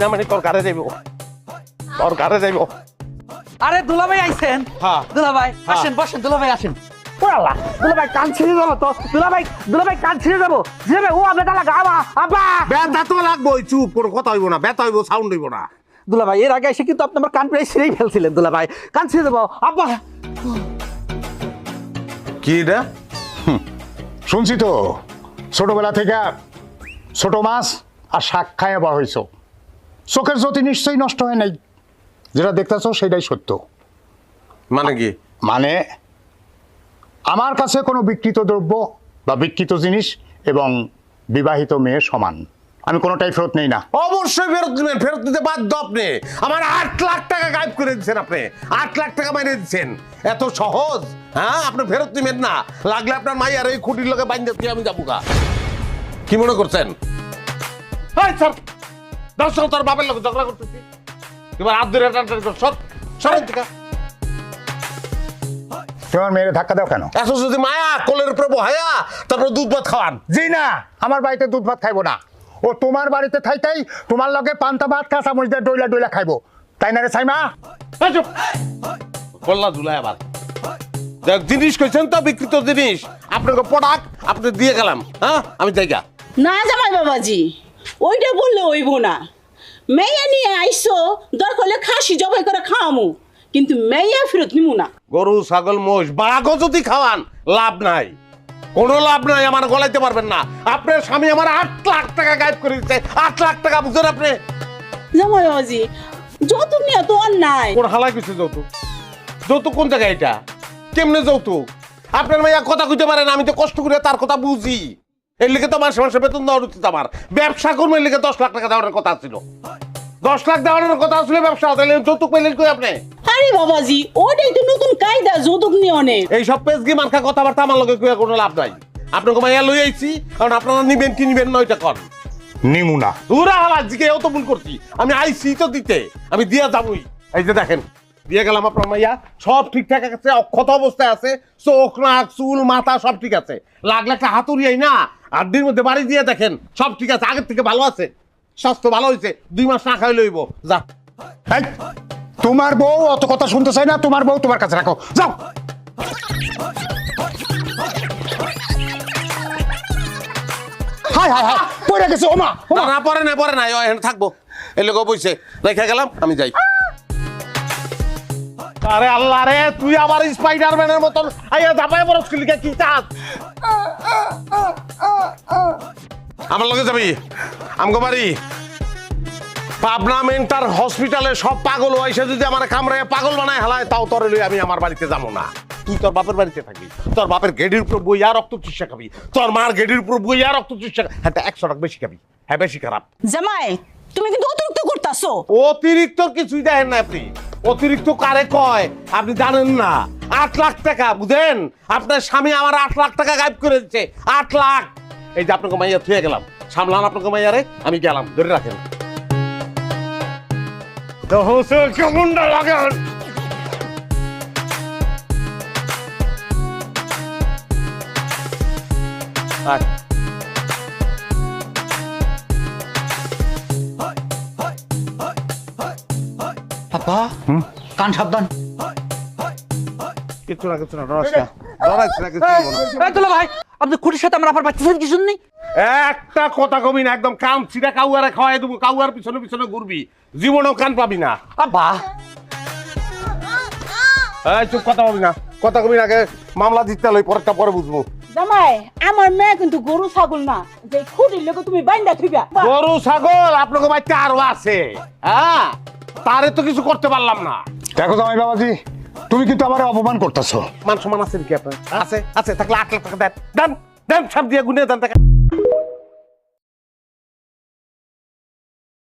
না মানে তোর ঘরে যাইব, তোর ঘরে যাইব। আরে দুলাভাই আইছেন? হ্যাঁ দুলাভাই আসেন, বসেন দুলাভাই আসেন। ওরা দুলাভাই কান ছিঁড়ে যাবো তো, দুলাভাই কান ছিঁড়ে যাবো যাবে। ও বেটা লাগা আবা ব্যথা তো লাগবো, চুপ কোনো কথা হইব না, ব্যথা হইব, সাউন্ড হইব না। দুলাভাই এর আগে এসে কিন্তু আপনি আমার কান প্রায় ছিঁড়েই ফেলছিলেন। দুলাভাই কান ছিঁড়ে যাবো আব্বা। কি রে? শুনছি তো ছোটবেলা থেকে ছোট মাছ আর শাক খাইয়া বড় হইছ, চোখের জ্যোতি নিশ্চয়ই নষ্ট হয় নাই, যেটা দেখতেছ সেটাই সত্য। মানে কি? মানে আমার কাছে কোনো বিকৃত দ্রব্য বা বিকৃত জিনিস এবং বিবাহিত মেয়ে সমান, আমি কোনোটাই ফেরত নেই না। অবশ্যই ফেরত দিবেন, ফেরত দিতে বাধ্য আপনি। আমার 8 লাখ টাকা গায়েব করে দিচ্ছেন আপনি, 8 লাখ টাকা মেরে দিচ্ছেন। এত সহজ? হ্যাঁ, আপনি ফেরত দিবেন না, লাগলে আপনার মাইয়ার এই খুঁটির লোকে বাইন্ধে দিয়ে আমি যাবো গা। কি মনে করছেন? হাই স্যার, দর্শক তোর বাপের লোক ঝগড়া করতেছি, এবার হাত ধরে টানটান কর, সরেন থেকে। তোমার মেয়ের ধাক্কা দাও কেন? এত যদি মায়া কোলের উপরে বহায়া তারপর দুধ ভাত খাওয়ান। জি না, আমার বাড়িতে দুধ ভাত খাইবো না, ও তোমার বাড়িতে থাইতেই তোমার লগে পান্তা ভাত কাঁচা মরিচ দিয়ে ডইলা ডইলা খাইবো, তাই না রে সাইমা? বললা ধুলাই আবার দেখ, জিনিস কইছেন তো বিকৃত জিনিস, আপনাকে প্রোডাক্ট আপনি দিয়ে গেলাম। হ্যাঁ, আমি জায়গা না জামাই বাবাজি, ওইটা বললে হইব না। মেয়ে নিয়ে আইসো, দরকার হলে খাসি জবাই করে খাওয়ামু, কিন্তু মেয়ে ফেরত নিমু না। গরু ছাগল মোষ বাঘও যদি খাওয়ান লাভ নাই, কোনো লাভ নাই, আমার গলাইতে পারবেন না। আপনার স্বামী আমার 8 লাখ টাকা গায়েব করে দিচ্ছে, 8 লাখ টাকা বুঝছেন আপনি? জামাই বাবাজি, যৌতুক নিয়ে তো আর নাই। কোন হালাই কিছু যৌতুক? যৌতুক কোন জায়গায়? এটা কেমনে যৌতুক? আপনার মাইয়া কথা কইতে পারেন, আমি তো কষ্ট করে তার কথা বুঝি, এর লিগে তো মাসে মাসে বেতন দেওয়ার উচিত। আমার ব্যবসা করবো, এর লিগে 10 লাখ টাকা দেওয়ার কথা ছিল, 10 লাখ দেওয়ার কথা ছিল ব্যবসা, তাহলে যৌতুক পাইলেন কই আপনি? আরে বাবাজি, ওটাই তো নতুন কায়দা যৌতুক নিয়ে অনেক। এই সব পেজগি মার্কা কথাবার্তা আমার লগে কইয়া কোনো লাভ নাই। আপনাকে মাইয়া লই আইছি, কারণ আপনারা নিবেন কি নিবেন না ওইটা কর। নিমু না। পুরা হালাত জিকে এও তো ভুল করছি, আমি আইছি তো দিতে, আমি দিয়া যাবই। এই যে দেখেন দিয়ে গেলাম, আপনার মাইয়া সব ঠিকঠাক আছে, অক্ষত অবস্থায় আছে, চোখ নাক চুল মাথা সব ঠিক আছে। লাগলে একটা হাতুড়িয়াই না আড্ডির মধ্যে বাড়ি দিয়ে দেখেন সব ঠিক আছে, আগের থেকে ভালো আছে, স্বাস্থ্য ভালো হয়েছে, 2 মাস না খাই লইব। যা এই, তোমার বউ অত কথা শুনতে চাই না, তোমার বউ তোমার কাছে রাখো, যাও। হাই হাই হাই, পড়ে গেছে ওমা। না পরে না এখানে থাকবো, এই লোক বইছে, রেখে গেলাম, আমি যাই। আরে আল্লাহ রে, তুই আবার স্পাইডারম্যানের মতন আইয়া ধাপায় বরফ লিখে কি চাস? আমার লগে যাবি আমগো বাড়ি পাবনা মেন্টাল হসপিটালে। সব পাগল হইছে, যদি আমার কামড়ায় পাগল বানায় হালায়, তাও তোরে লই আমি আমার বাড়িতে যাবো না। তুই তোর বাপের বাড়িতে থাকবি, তোর বাপের গেডির উপর বইয়া রক্ত চুষা খাবি, তোর মার গেডির উপর বইয়া রক্ত চুষা, হ্যাঁ 100 টাকা বেশি খাবি, হ্যাঁ বেশি খারাপ। জামাই, তুমি কিন্তু অতিরিক্ত করতাছো। অতিরিক্ত কিছুই দেখেন না আপনি, অতিরিক্ত কারে কয় আপনি জানেন না। 8 লাখ টাকা বুঝেন, আপনার স্বামী আমার 8 লাখ টাকা গায়েব করে দিচ্ছে, 8 লাখ। এই যে আপনাকে মাইয়া থুয়ে গেলাম, সামলান আপনাকে মাইয়ারে, আমি গেলাম, ধরে রাখেন। কেমনটা লাগে? আপা কান সাবধান। কিছু না ডরাইছে না, কিছু বলবো না। এই দুলাভাই, আপনি খুঁটির সাথে আমার আপার বাচ্চা কিছু নেই? একটা কথা কবি না, একদম কান ছিঁড়া কাউয়ারে খাওয়াই দেবো, কাউয়ার পিছনে পিছনে ঘুরবি, জীবনেও কান পাবি না। আব্বা এই চুপ, কথা বলবি না, কথা কবি না, আগে মামলা দিতে লই, পরেরটা পরে বুঝবো। জামাই, আমার মেয়ে কিন্তু গরু ছাগল না যে খুঁটির লোকে তুমি বাইন্দা থইবা। গরু ছাগল আপনাকে বাড়িতে আরো আছে, হ্যাঁ, তারে তো কিছু করতে পারলাম না। দেখো জামাই বাবাজি, তুমি কিন্তু আমার অপমান করতেছো। মান সম্মান আছে কি আপনার? আছে থাকলে 8 লাখ টাকা দেন, দেন সব দিয়ে গুনে দেন টাকা।